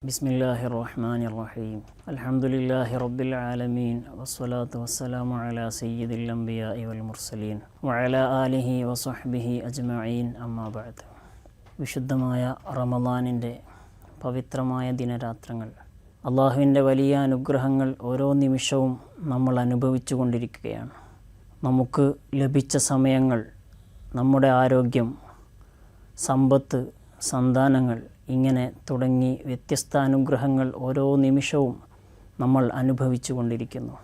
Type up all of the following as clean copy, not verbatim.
ബിസ്മില്ലാഹിർ റഹ്മാനിർ റഹീം അൽഹംദുലില്ലാഹി റബ്ബിൽ ആലമീൻ വസ്സലാത്തു വസ്സലാമു അലാ സയ്യിദിൽ അംബിയാഇ വൽ മുർസലീൻ വഅലാ ആലിഹി വസഹ്ബിഹി അജ്മഈൻ അമ്മാ ബഅദ്. വിശുദ്ധമായ റമളാനിൻ്റെ പവിത്രമായ ദിനരാത്രങ്ങൾ, അള്ളാഹുവിൻ്റെ വലിയ അനുഗ്രഹങ്ങൾ ഓരോ നിമിഷവും നമ്മൾ അനുഭവിച്ചു കൊണ്ടിരിക്കുകയാണ്. നമുക്ക് ലഭിച്ച സമയങ്ങൾ, നമ്മുടെ ആരോഗ്യം, സമ്പത്ത്, സന്താനങ്ങൾ, ഇങ്ങനെ തുടങ്ങി വ്യത്യസ്ത അനുഗ്രഹങ്ങൾ ഓരോ നിമിഷവും നമ്മൾ അനുഭവിച്ചു കൊണ്ടിരിക്കുന്നു.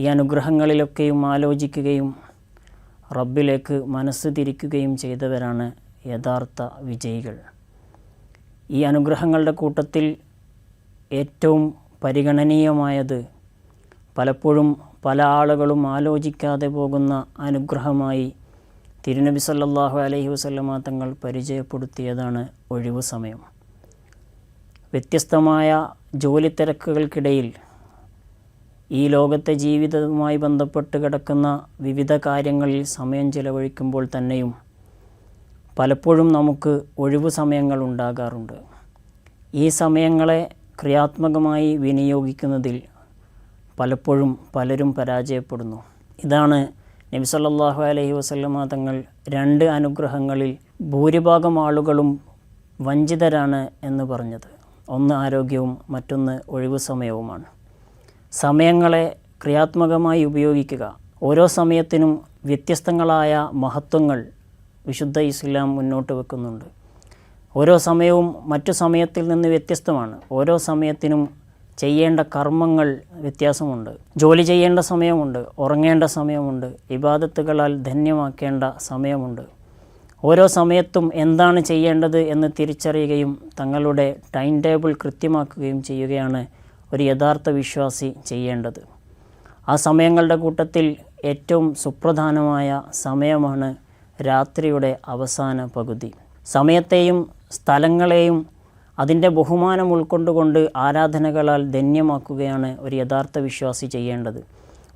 ഈ അനുഗ്രഹങ്ങളിലൊക്കെയും ആലോചിക്കുകയും റബ്ബിലേക്ക് മനസ്സ് തിരിക്കുകയും ചെയ്തവരാണ് യഥാർത്ഥ വിജയികൾ. ഈ അനുഗ്രഹങ്ങളുടെ കൂട്ടത്തിൽ ഏറ്റവും പരിഗണനീയമായത്, പലപ്പോഴും പല ആളുകളും ആലോചിക്കാതെ പോകുന്ന അനുഗ്രഹമായി തിരുനബി സല്ലല്ലാഹു അലൈഹി വസല്ലമ തങ്ങൾ പരിചയപ്പെടുത്തിയതാണ് ഒഴിവു സമയം. വ്യത്യസ്തമായ ജോലി തിരക്കുകൾക്കിടയിൽ ഈ ലോകത്തെ ജീവിതവുമായി ബന്ധപ്പെട്ട് കിടക്കുന്ന വിവിധ കാര്യങ്ങളിൽ സമയം ചിലവഴിക്കുമ്പോൾ തന്നെയും പലപ്പോഴും നമുക്ക് ഒഴിവു സമയങ്ങൾ ഉണ്ടാകാറുണ്ട്. ഈ സമയങ്ങളെ ക്രിയാത്മകമായി വിനിയോഗിക്കുന്നതിൽ പലപ്പോഴും പലരും പരാജയപ്പെടുന്നു. ഇതാണ് നബി സല്ലല്ലാഹു അലൈഹി വസല്ലമ തങ്ങൾ രണ്ട് അനുഗ്രഹങ്ങളിൽ ഭൂരിഭാഗം ആളുകളും വഞ്ചിതരാണ് എന്ന് പറഞ്ഞത്. ഒന്ന് ആരോഗ്യവും മറ്റൊന്ന് ഒഴിവു സമയവുമാണ്. സമയങ്ങളെ ക്രിയാത്മകമായി ഉപയോഗിക്കുക. ഓരോ സമയത്തിനും വ്യത്യസ്തങ്ങളായ മഹത്വങ്ങൾ വിശുദ്ധ ഇസ്ലാം മുന്നോട്ട് വെക്കുന്നുണ്ട്. ഓരോ സമയവും മറ്റു സമയത്തിൽ നിന്ന് വ്യത്യസ്തമാണ്. ഓരോ സമയത്തിനും ചെയ്യേണ്ട കർമ്മങ്ങൾ വ്യത്യാസമുണ്ട്. ജോലി ചെയ്യേണ്ട സമയമുണ്ട്, ഉറങ്ങേണ്ട സമയമുണ്ട്, ഇബാദത്തുകളാൽ ധന്യമാക്കേണ്ട സമയമുണ്ട്. ഓരോ സമയത്തും എന്താണ് ചെയ്യേണ്ടത് എന്ന് തിരിച്ചറിയുകയും തങ്ങളുടെ ടൈം ടേബിൾ കൃത്യമാക്കുകയും ചെയ്യുകയാണ് ഒരു യഥാർത്ഥ വിശ്വാസി ചെയ്യേണ്ടത്. ആ സമയങ്ങളുടെ കൂട്ടത്തിൽ ഏറ്റവും സുപ്രധാനമായ സമയമാണ് രാത്രിയുടെ അവസാന പകുതി. സമയത്തെയും സ്ഥലങ്ങളെയും അതിൻ്റെ ബഹുമാനം ഉൾക്കൊണ്ടുകൊണ്ട് ആരാധനകളാൽ ധന്യമാക്കുകയാണ് ഒരു യഥാർത്ഥ വിശ്വാസി ചെയ്യേണ്ടത്.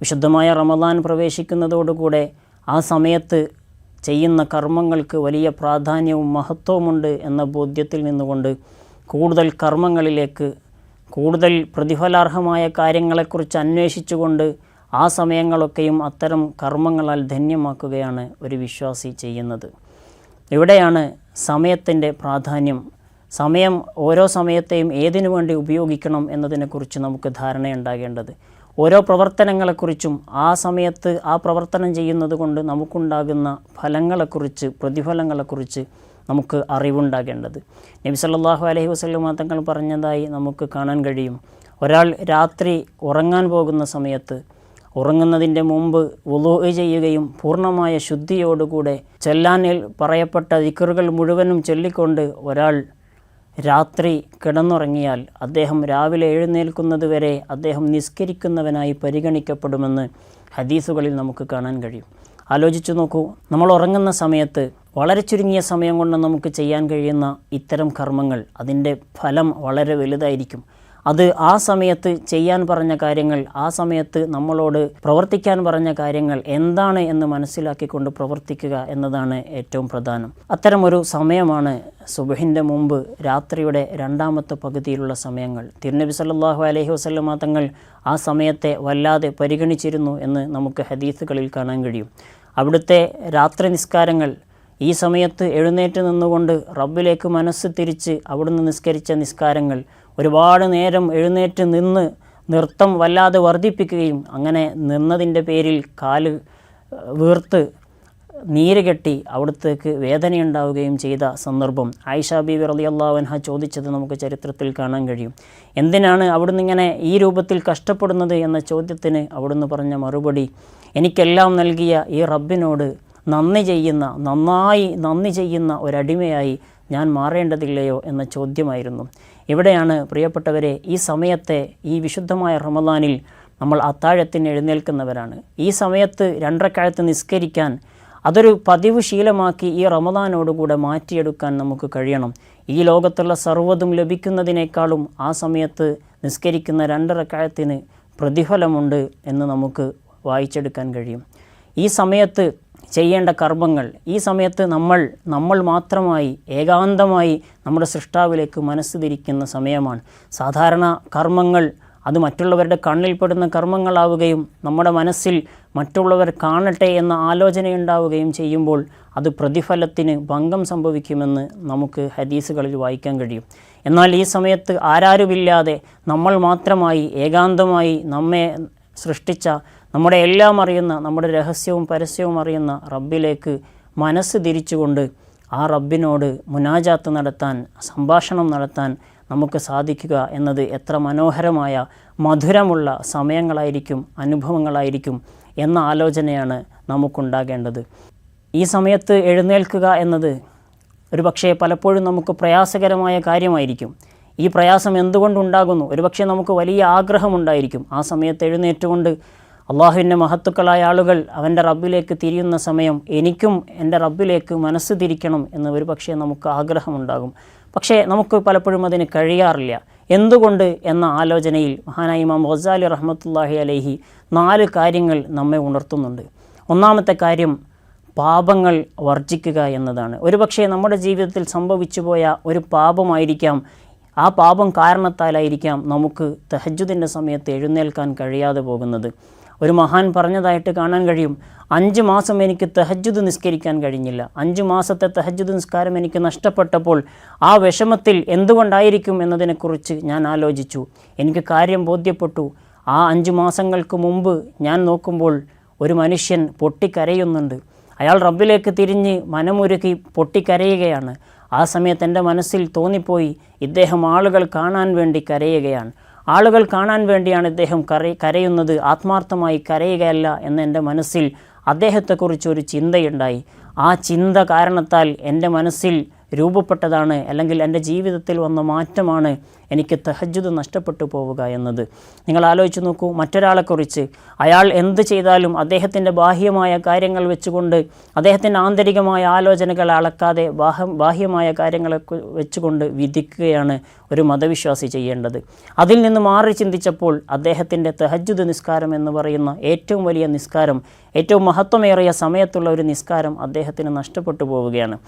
വിശുദ്ധമായ റമളാൻ പ്രവേശിക്കുന്നതോടുകൂടെ ആ സമയത്ത് ചെയ്യുന്ന കർമ്മങ്ങൾക്ക് വലിയ പ്രാധാന്യവും മഹത്വവുമുണ്ട് എന്ന ബോധ്യത്തിൽ നിന്നുകൊണ്ട് കൂടുതൽ കർമ്മങ്ങളിലേക്ക്, കൂടുതൽ പ്രതിഫലാർഹമായ കാര്യങ്ങളെക്കുറിച്ച് അന്വേഷിച്ചുകൊണ്ട് ആ സമയങ്ങളൊക്കെയും അത്തരം കർമ്മങ്ങളാൽ ധന്യമാക്കുകയാണ് ഒരു വിശ്വാസി ചെയ്യുന്നത്. ഇവിടെയാണ് സമയത്തിൻ്റെ പ്രാധാന്യം. സമയം, ഓരോ സമയത്തെയും ഏതിനു വേണ്ടി ഉപയോഗിക്കണം എന്നതിനെക്കുറിച്ച് നമുക്ക് ധാരണയുണ്ടാകേണ്ടത്. ഓരോ പ്രവർത്തനങ്ങളെക്കുറിച്ചും ആ സമയത്ത് ആ പ്രവർത്തനം ചെയ്യുന്നത് കൊണ്ട് നമുക്കുണ്ടാകുന്ന ഫലങ്ങളെക്കുറിച്ച്, പ്രതിഫലങ്ങളെക്കുറിച്ച് നമുക്ക് അറിവുണ്ടാകേണ്ടത്. നബി സല്ലല്ലാഹു അലൈഹി വസല്ലമ തങ്ങൾ പറഞ്ഞതായി നമുക്ക് കാണാൻ കഴിയും. ഒരാൾ രാത്രി ഉറങ്ങാൻ പോകുന്ന സമയത്ത് ഉറങ്ങുന്നതിൻ്റെ മുമ്പ് വുളൂ ചെയ്യുകയും പൂർണ്ണമായ ശുദ്ധിയോടുകൂടെ ചെല്ലാൻ പറയപ്പെട്ട ദിക്റുകൾ മുഴുവനും ചൊല്ലിക്കൊണ്ട് ഒരാൾ രാത്രി കിടന്നുറങ്ങിയാൽ അദ്ദേഹം രാവിലെ എഴുന്നേൽക്കുന്നത് വരെ അദ്ദേഹം നിസ്കരിക്കുന്നവനായി പരിഗണിക്കപ്പെടുമെന്ന് ഹദീസുകളിൽ നമുക്ക് കാണാൻ കഴിയും. ആലോചിച്ചു നോക്കൂ, നമ്മൾ ഉറങ്ങുന്ന സമയത്ത് വളരെ ചുരുങ്ങിയ സമയം കൊണ്ട് നമുക്ക് ചെയ്യാൻ കഴിയുന്ന ഇത്തരം കർമ്മങ്ങൾ, അതിൻ്റെ ഫലം വളരെ വലുതായിരിക്കും. അത് ആ സമയത്ത് ചെയ്യാൻ പറഞ്ഞ കാര്യങ്ങൾ, ആ സമയത്ത് നമ്മളോട് പ്രവർത്തിക്കാൻ പറഞ്ഞ കാര്യങ്ങൾ എന്താണ് എന്ന് മനസ്സിലാക്കിക്കൊണ്ട് പ്രവർത്തിക്കുക എന്നതാണ് ഏറ്റവും പ്രധാനം. അത്തരമൊരു സമയമാണ് സുബ്ഹിൻ്റെ മുമ്പ് രാത്രിയുടെ രണ്ടാമത്തെ പകുതിയിലുള്ള സമയങ്ങൾ. തിരുനബി സല്ലല്ലാഹു അലൈഹി വസല്ലമ തങ്ങൾ ആ സമയത്തെ വല്ലാതെ പരിഗണിച്ചിരുന്നു എന്ന് നമുക്ക് ഹദീസുകളിൽ കാണാൻ കഴിയും. അവിടുത്തെ രാത്രി നിസ്കാരങ്ങൾ, ഈ സമയത്ത് എഴുന്നേറ്റ് നിന്നുകൊണ്ട് റബ്ബിലേക്ക് മനസ്സ് തിരിച്ച് അവിടുന്ന് നിസ്കരിച്ച നിസ്കാരങ്ങൾ, ഒരുപാട് നേരം എഴുന്നേറ്റ് നിന്ന് നൃത്തം വല്ലാതെ വർദ്ധിപ്പിക്കുകയും അങ്ങനെ നിന്നതിൻ്റെ പേരിൽ കാല് വീർത്ത് നീര് കെട്ടി അവിടത്തേക്ക് വേദനയുണ്ടാവുകയും ചെയ്ത സന്ദർഭം ആയിഷ ബീവി റളിയല്ലാഹു അൻഹ ചോദിച്ചത് നമുക്ക് ചരിത്രത്തിൽ കാണാൻ കഴിയും. എന്തിനാണ് അവിടുന്ന് ഇങ്ങനെ ഈ രൂപത്തിൽ കഷ്ടപ്പെടുന്നത് എന്ന ചോദ്യത്തിന് അവിടുന്ന് പറഞ്ഞ മറുപടി, എനിക്കെല്ലാം നൽകിയ ഈ റബ്ബിനോട് നന്നായി നന്ദി ചെയ്യുന്ന ഒരടിമയായി ഞാൻ മാറേണ്ടതില്ലയോ എന്ന ചോദ്യമായിരുന്നു. ഇവിടെയാണ് പ്രിയപ്പെട്ടവരെ, ഈ സമയത്തെ, ഈ വിശുദ്ധമായ റമളാനിൽ നമ്മൾ അത്താഴത്തിന് എഴുന്നേൽക്കുന്നവരാണ്. ഈ സമയത്ത് 2 റക്അത്ത് നിസ്കരിക്കാൻ അതൊരു പതിവ് ശീലമാക്കി ഈ റമളാനോടുകൂടെ മാറ്റിയെടുക്കാൻ നമുക്ക് കഴിയണം. ഈ ലോകത്തുള്ള സർവ്വതും ലഭിക്കുന്നതിനേക്കാളും ആ സമയത്ത് നിസ്കരിക്കുന്ന 2 റക്അത്തിന് പ്രതിഫലമുണ്ട് എന്ന് നമുക്ക് വായിച്ചെടുക്കാൻ കഴിയും. ഈ സമയത്ത് ചെയ്യേണ്ട കർമ്മങ്ങൾ, ഈ സമയത്ത് നമ്മൾ മാത്രമായി ഏകാന്തമായി നമ്മുടെ സൃഷ്ടാവിലേക്ക് മനസ്സ് തിരിക്കുന്ന സമയമാണ്. സാധാരണ കർമ്മങ്ങൾ അത് മറ്റുള്ളവരുടെ കണ്ണിൽപ്പെടുന്ന കർമ്മങ്ങളാവുകയും നമ്മുടെ മനസ്സിൽ മറ്റുള്ളവർ കാണട്ടെ എന്ന ആലോചനയുണ്ടാവുകയും ചെയ്യുമ്പോൾ അത് പ്രതിഫലത്തിന് ഭംഗം സംഭവിക്കുമെന്ന് നമുക്ക് ഹദീസുകളിൽ വായിക്കാൻ കഴിയും. എന്നാൽ ഈ സമയത്ത് ആരാരുമില്ലാതെ നമ്മൾ മാത്രമായി ഏകാന്തമായി നമ്മെ സൃഷ്ടിച്ച, നമ്മുടെ എല്ലാം അറിയുന്ന, നമ്മുടെ രഹസ്യവും പരസ്യവും അറിയുന്ന റബ്ബിലേക്ക് മനസ്സ് തിരിച്ചുകൊണ്ട് ആ റബ്ബിനോട് മുനാജാത്ത് നടത്താൻ, സംഭാഷണം നടത്താൻ നമുക്ക് സാധിക്കുക എന്നത് എത്ര മനോഹരമായ മധുരമുള്ള സമയങ്ങളായിരിക്കും, അനുഭവങ്ങളായിരിക്കും എന്ന ആലോചനയാണ് നമുക്കുണ്ടാകേണ്ടത്. ഈ സമയത്ത് എഴുന്നേൽക്കുക എന്നത് ഒരുപക്ഷെ പലപ്പോഴും നമുക്ക് പ്രയാസകരമായ കാര്യമായിരിക്കും. ഈ പ്രയാസം എന്തുകൊണ്ടുണ്ടാകുന്നു? ഒരുപക്ഷെ നമുക്ക് വലിയ ആഗ്രഹമുണ്ടായിരിക്കും. ആ സമയത്ത് എഴുന്നേറ്റുകൊണ്ട് അള്ളാഹുവിൻ്റെ മഹത്തുക്കളായ ആളുകൾ അവൻ്റെ റബ്ബിലേക്ക് തിരിയുന്ന സമയം എനിക്കും എൻ്റെ റബ്ബിലേക്ക് മനസ്സ് തിരിക്കണം എന്ന് ഒരുപക്ഷെ നമുക്ക് ആഗ്രഹമുണ്ടാകും. പക്ഷേ നമുക്ക് പലപ്പോഴും അതിന് കഴിയാറില്ല. എന്തുകൊണ്ട് എന്ന ആലോചനയിൽ മഹാനായ ഇമാം ഗസാലി റഹ്മത്തുള്ളാഹി അലൈഹി 4 കാര്യങ്ങൾ നമ്മെ ഉണർത്തുന്നുണ്ട്. ഒന്നാമത്തെ കാര്യം പാപങ്ങൾ വർജിക്കുക എന്നതാണ്. ഒരുപക്ഷെ നമ്മുടെ ജീവിതത്തിൽ സംഭവിച്ചു പോയ ഒരു പാപമായിരിക്കാം, ആ പാപം കാരണത്താലായിരിക്കാം നമുക്ക് തഹജ്ജുദിൻ്റെ സമയത്ത് എഴുന്നേൽക്കാൻ കഴിയാതെ പോകുന്നത്. ഒരു മഹാൻ പറഞ്ഞതായിട്ട് കാണാൻ കഴിയും, 5 മാസം എനിക്ക് തഹജ്ജുദ് നിസ്കരിക്കാൻ കഴിഞ്ഞില്ല. 5 മാസത്തെ തഹജ്ജുദ് നിസ്കാരം എനിക്ക് നഷ്ടപ്പെട്ടപ്പോൾ ആ വിഷമത്തിൽ എന്തുകൊണ്ടായിരിക്കും എന്നതിനെക്കുറിച്ച് ഞാൻ ആലോചിച്ചു. എനിക്ക് കാര്യം ബോധ്യപ്പെട്ടു. ആ 5 മാസങ്ങൾക്ക് മുമ്പ് ഞാൻ നോക്കുമ്പോൾ ഒരു മനുഷ്യൻ പൊട്ടിക്കരയുന്നുണ്ട്. അയാൾ റബ്ബിലേക്ക് തിരിഞ്ഞ് മനമുരുകി പൊട്ടിക്കരയുകയാണ്. ആ സമയത്ത് എൻ്റെ മനസ്സിൽ തോന്നിപ്പോയി, ഇദ്ദേഹം ആളുകൾ കാണാൻ വേണ്ടി കരയുകയാണ്. ആളുകൾ കാണാൻ വേണ്ടിയാണ് ഇദ്ദേഹം കരയുന്നത്, ആത്മാർത്ഥമായി കരയുകയല്ല എന്ന് എൻ്റെ മനസ്സിൽ അദ്ദേഹത്തെക്കുറിച്ചൊരു ചിന്തയുണ്ടായി. ആ ചിന്ത കാരണത്താൽ എൻ്റെ മനസ്സിൽ രൂപപ്പെട്ടതാണ്, അല്ലെങ്കിൽ എൻ്റെ ജീവിതത്തിൽ വന്ന മാറ്റമാണ് എനിക്ക് തഹജ്ജുദ് നഷ്ടപ്പെട്ടു പോവുക എന്നത്. നിങ്ങൾ ആലോചിച്ച് നോക്കൂ, മറ്റൊരാളെക്കുറിച്ച് അയാൾ എന്ത് ചെയ്താലും അദ്ദേഹത്തിൻ്റെ ബാഹ്യമായ കാര്യങ്ങൾ വെച്ചുകൊണ്ട്, അദ്ദേഹത്തിൻ്റെ ആന്തരികമായ ആലോചനകൾ അളക്കാതെ ബാഹ്യമായ കാര്യങ്ങളെ വെച്ചുകൊണ്ട് വിധിക്കുകയാണ് ഒരു മതവിശ്വാസി ചെയ്യേണ്ടത്. അതിൽ നിന്ന് മാറി ചിന്തിച്ചപ്പോൾ അദ്ദേഹത്തിൻ്റെ തഹജ്ജുദ് നിസ്കാരം എന്ന് പറയുന്ന ഏറ്റവും വലിയ നിസ്കാരം, ഏറ്റവും മഹത്വമേറിയ സമയത്തുള്ള ഒരു നിസ്കാരം അദ്ദേഹത്തിന് നഷ്ടപ്പെട്ടു പോവുകയാണ്.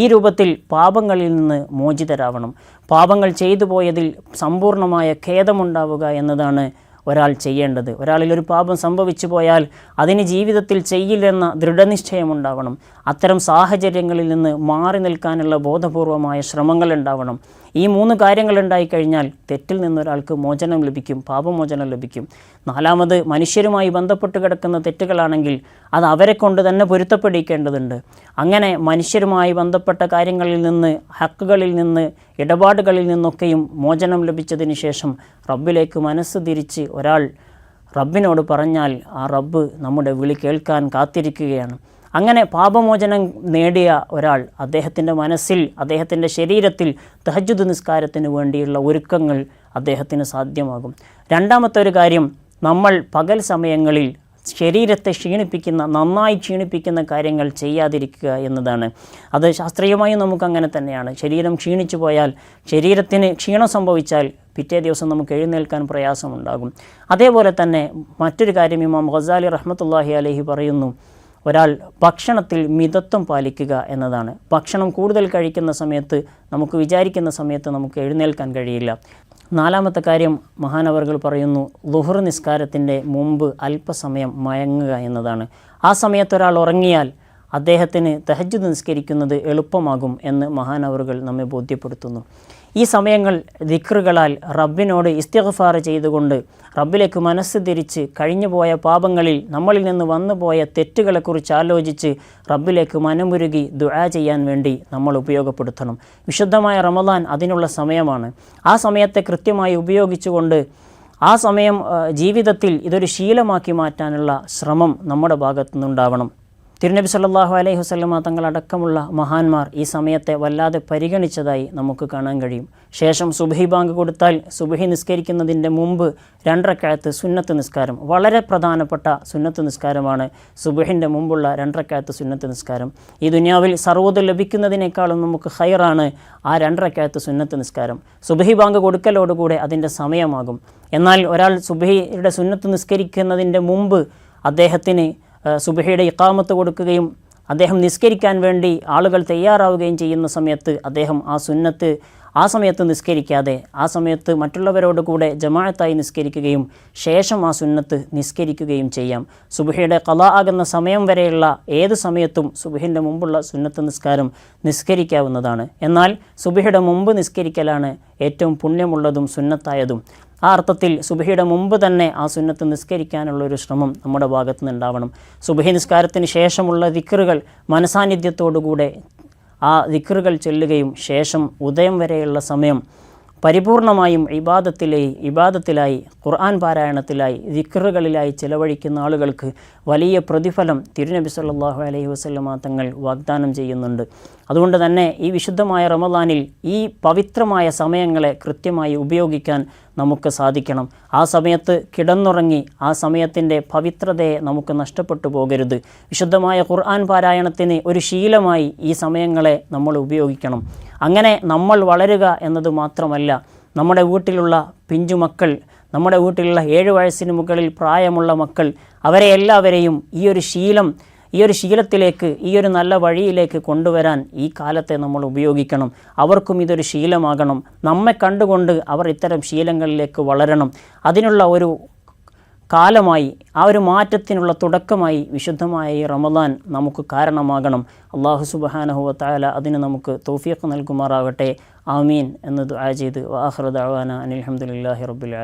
ഈ രൂപത്തിൽ പാപങ്ങളിൽ നിന്ന് മോചിതരാവണം. പാപങ്ങൾ ചെയ്തു പോയതിൽ സമ്പൂർണ്ണമായ ഖേദമുണ്ടാവുക എന്നതാണ് ഒരാൾ ചെയ്യേണ്ടത്. ഒരാളിലൊരു പാപം സംഭവിച്ചു പോയാൽ അതിന് ജീവിതത്തിൽ ചെയ്യില്ലെന്ന ദൃഢനിശ്ചയമുണ്ടാവണം. അത്തരം സാഹചര്യങ്ങളിൽ നിന്ന് മാറി നിൽക്കാനുള്ള ബോധപൂർവമായ ശ്രമങ്ങൾ ഉണ്ടാവണം. ഈ 3 കാര്യങ്ങൾ ഉണ്ടായിക്കഴിഞ്ഞാൽ തെറ്റിൽ നിന്നൊരാൾക്ക് മോചനം ലഭിക്കും, പാപമോചനം ലഭിക്കും. 4ാമത്, മനുഷ്യരുമായി ബന്ധപ്പെട്ട് കിടക്കുന്ന തെറ്റുകളാണെങ്കിൽ അത് അവരെ കൊണ്ട് തന്നെ പൊരുത്തപ്പെടിക്കേണ്ടതുണ്ട്. അങ്ങനെ മനുഷ്യരുമായി ബന്ധപ്പെട്ട കാര്യങ്ങളിൽ നിന്ന്, ഹക്കുകളിൽ നിന്ന്, ഇടപാടുകളിൽ നിന്നൊക്കെയും മോചനം ലഭിച്ചതിന് ശേഷം റബ്ബിലേക്ക് മനസ്സ് തിരിച്ച് ഒരാൾ റബ്ബിനോട് പറഞ്ഞാൽ ആ റബ്ബ് നമ്മുടെ വിളി കേൾക്കാൻ കാത്തിരിക്കുകയാണ്. അങ്ങനെ പാപമോചനം നേടിയ ഒരാൾ അദ്ദേഹത്തിൻ്റെ മനസ്സിൽ, അദ്ദേഹത്തിൻ്റെ ശരീരത്തിൽ തഹജ്ജുദ് നിസ്കാരത്തിന് വേണ്ടിയുള്ള ഒരുക്കങ്ങൾ അദ്ദേഹത്തിന് സാധ്യമാകും. 2ാമത്തെ ഒരു കാര്യം, നമ്മൾ പകൽ സമയങ്ങളിൽ ശരീരത്തെ ക്ഷീണിപ്പിക്കുന്ന, നന്നായി ക്ഷീണിപ്പിക്കുന്ന കാര്യങ്ങൾ ചെയ്യാതിരിക്കുക എന്നതാണ്. അത് ശാസ്ത്രീയമായും നമുക്കങ്ങനെ തന്നെയാണ്. ശരീരം ക്ഷീണിച്ചു പോയാൽ, ശരീരത്തിന് ക്ഷീണം സംഭവിച്ചാൽ പിറ്റേ ദിവസം നമുക്ക് എഴുന്നേൽക്കാൻ പ്രയാസമുണ്ടാകും. അതേപോലെ തന്നെ മറ്റൊരു കാര്യം ഇമാം ഗസാലി റഹ്മത്തുള്ളാഹി അലൈഹി പറയുന്നു, ഒരാൾ ഭക്ഷണത്തിൽ മിതത്വം പാലിക്കുക എന്നതാണ്. ഭക്ഷണം കൂടുതൽ കഴിക്കുന്ന സമയത്ത്, നമുക്ക് വിചാരിക്കുന്ന സമയത്ത് നമുക്ക് എഴുന്നേൽക്കാൻ കഴിയില്ല. 4ാമത്തെ കാര്യം മഹാനവർകൾ പറയുന്നു, ളുഹ്ർ നിസ്കാരത്തിൻ്റെ മുമ്പ് അല്പസമയം മയങ്ങുക എന്നതാണ്. ആ സമയത്ത് ഒരാൾ ഉറങ്ങിയാൽ അദ്ദേഹത്തിന് തഹജ്ജുദ് നിസ്കരിക്കുന്നത് എളുപ്പമാകും എന്ന് മഹാനവറുകൾ നമ്മെ ബോധ്യപ്പെടുത്തുന്നു. ഈ സമയങ്ങൾ ദിക്റുകളാൽ റബ്ബിനോട് ഇസ്തിഗ്ഫാർ ചെയ്തുകൊണ്ട് റബ്ബിലേക്ക് മനസ്സ് തിരിച്ച് കഴിഞ്ഞുപോയ പാപങ്ങളിൽ നമ്മളിൽ നിന്ന് വന്നുപോയ തെറ്റുകളെക്കുറിച്ച് ആലോചിച്ച് റബ്ബിലേക്ക് മനമുരുകി ദുആ ചെയ്യാൻ വേണ്ടി നമ്മൾ ഉപയോഗപ്പെടുത്തണം. വിശുദ്ധമായ റമദാൻ അതിനുള്ള സമയമാണ്. ആ സമയത്തെ കൃത്യമായി ഉപയോഗിച്ചുകൊണ്ട് ആ സമയം ജീവിതത്തിൽ ഇതൊരു ശീലമാക്കി മാറ്റാനുള്ള ശ്രമം നമ്മുടെ ഭാഗത്തുനിന്നുണ്ടാവണം. തിരുനബി സല്ലല്ലാഹു അലൈഹി വസല്ലമ തങ്ങളടക്കമുള്ള മഹാന്മാർ ഈ സമയത്തെ വല്ലാതെ പരിഗണിച്ചതായി നമുക്ക് കാണാൻ കഴിയും. ശേഷം സുബ്ഹി ബാങ്ക് കൊടുത്താൽ സുബ്ഹി നിസ്കരിക്കുന്നതിൻ്റെ മുമ്പ് 2 റക്അത്ത് സുന്നത്ത് നിസ്കാരം, വളരെ പ്രധാനപ്പെട്ട സുന്നത്ത് നിസ്കാരമാണ് സുബ്ഹിൻ്റെ മുമ്പുള്ള 2 റക്അത്ത് സുന്നത്ത് നിസ്കാരം. ഈ ദുനിയാവിൽ സർവ്വതും ലഭിക്കുന്നതിനേക്കാളും നമുക്ക് ഖൈറാണ് ആ 2 റക്അത്ത് സുന്നത്ത് നിസ്കാരം. സുബ്ഹി ബാങ്ക് കൊടുക്കലോടുകൂടെ അതിൻ്റെ സമയമാകും. എന്നാൽ ഒരാൾ സുബ്ഹിയുടെ സുന്നത്ത് നിസ്കരിക്കുന്നതിൻ്റെ മുമ്പ് അദ്ദേഹത്തിന് സുബ്ഹിയുടെ ഇഖാമത്ത് കൊടുക്കുകയും അദ്ദേഹം നിസ്കരിക്കാൻ വേണ്ടി ആളുകൾ തയ്യാറാവുകയും ചെയ്യുന്ന സമയത്ത് അദ്ദേഹം ആ സമയത്ത് നിസ്കരിക്കാതെ ആ സമയത്ത് മറ്റുള്ളവരോട് കൂടെ ജമാഅത്തായി നിസ്കരിക്കുകയും ശേഷം ആ സുന്നത്ത് നിസ്കരിക്കുകയും ചെയ്യാം. സുബ്ഹിയുടെ ഖളാ ആകുന്ന സമയം വരെയുള്ള ഏത് സമയത്തും സുബ്ഹിൻ്റെ മുമ്പുള്ള സുന്നത്ത് നിസ്കാരം നിസ്കരിക്കാവുന്നതാണ്. എന്നാൽ സുബ്ഹിയുടെ മുമ്പ് നിസ്കരിക്കലാണ് ഏറ്റവും പുണ്യമുള്ളതും സുന്നത്തായതും. ആ അർത്ഥത്തിൽ സുബ്ഹിയുടെ മുമ്പ് തന്നെ ആ സുന്നത്ത് നിസ്കരിക്കാനുള്ളൊരു ശ്രമം നമ്മുടെ ഭാഗത്തു നിന്നുണ്ടാവണം. സുബ്ഹി നിസ്കാരത്തിന് ശേഷമുള്ള ദിക്റുകൾ മനസാന്നിധ്യത്തോടുകൂടെ ആ ദിക്റുകൾ ചൊല്ലുകയും ശേഷം ഉദയം വരെയുള്ള സമയം പരിപൂർണമായും ഇബാദത്തിലായി ഖുർആൻ പാരായണത്തിലായി ദിക്റുകളിലായി ചിലവഴിക്കുന്ന ആളുകൾക്ക് വലിയ പ്രതിഫലം തിരുനബി സല്ലല്ലാഹു അലൈഹി വസല്ലമ തങ്ങൾ വാഗ്ദാനം ചെയ്യുന്നുണ്ട്. അതുകൊണ്ട് തന്നെ ഈ വിശുദ്ധമായ റമദാനിൽ ഈ പവിത്രമായ സമയങ്ങളെ കൃത്യമായി ഉപയോഗിക്കാൻ നമുക്ക് സാധിക്കണം. ആ സമയത്ത് കിടന്നുറങ്ങി ആ സമയത്തിൻ്റെ പവിത്രതയെ നമുക്ക് നഷ്ടപ്പെട്ടു പോകരുത്. വിശുദ്ധമായ ഖുർആൻ പാരായണത്തിന് ഒരു ശീലമായി ഈ സമയങ്ങളെ നമ്മൾ ഉപയോഗിക്കണം. അങ്ങനെ നമ്മൾ വളരുക എന്നത് മാത്രമല്ല, നമ്മുടെ വീട്ടിലുള്ള പിഞ്ചുമക്കൾ, നമ്മുടെ വീട്ടിലുള്ള 7 വയസ്സിന് മുകളിൽ പ്രായമുള്ള മക്കൾ, അവരെ എല്ലാവരെയും ഈ ഒരു ശീലത്തിലേക്ക്, ഈ ഒരു നല്ല വഴിയിലേക്ക് കൊണ്ടുവരാൻ ഈ കാലത്തെ നമ്മൾ ഉപയോഗിക്കണം. അവർക്കും ഇതൊരു ശീലമാകണം. നമ്മെ കണ്ടുകൊണ്ട് അവർ ഇത്തരം ശീലങ്ങളിലേക്ക് വളരണം. അതിനുള്ള ഒരു കാലമായി, ആ ഒരു മാറ്റത്തിനുള്ള തുടക്കമായി വിശുദ്ധമായ ഈ റമദാൻ നമുക്ക് കാരണമാകണം. അല്ലാഹു സുബ്ഹാനഹു വ തആല അതിന് നമുക്ക് തൗഫീഖ് നൽകുമാറാകട്ടെ. ആമീൻ എന്ന് ദുആ ചെയ്ത് വആഖിറു ദഅവാന അനിൽ ഹംദുലില്ലാഹി റബ്ബിൽ ആലമീൻ.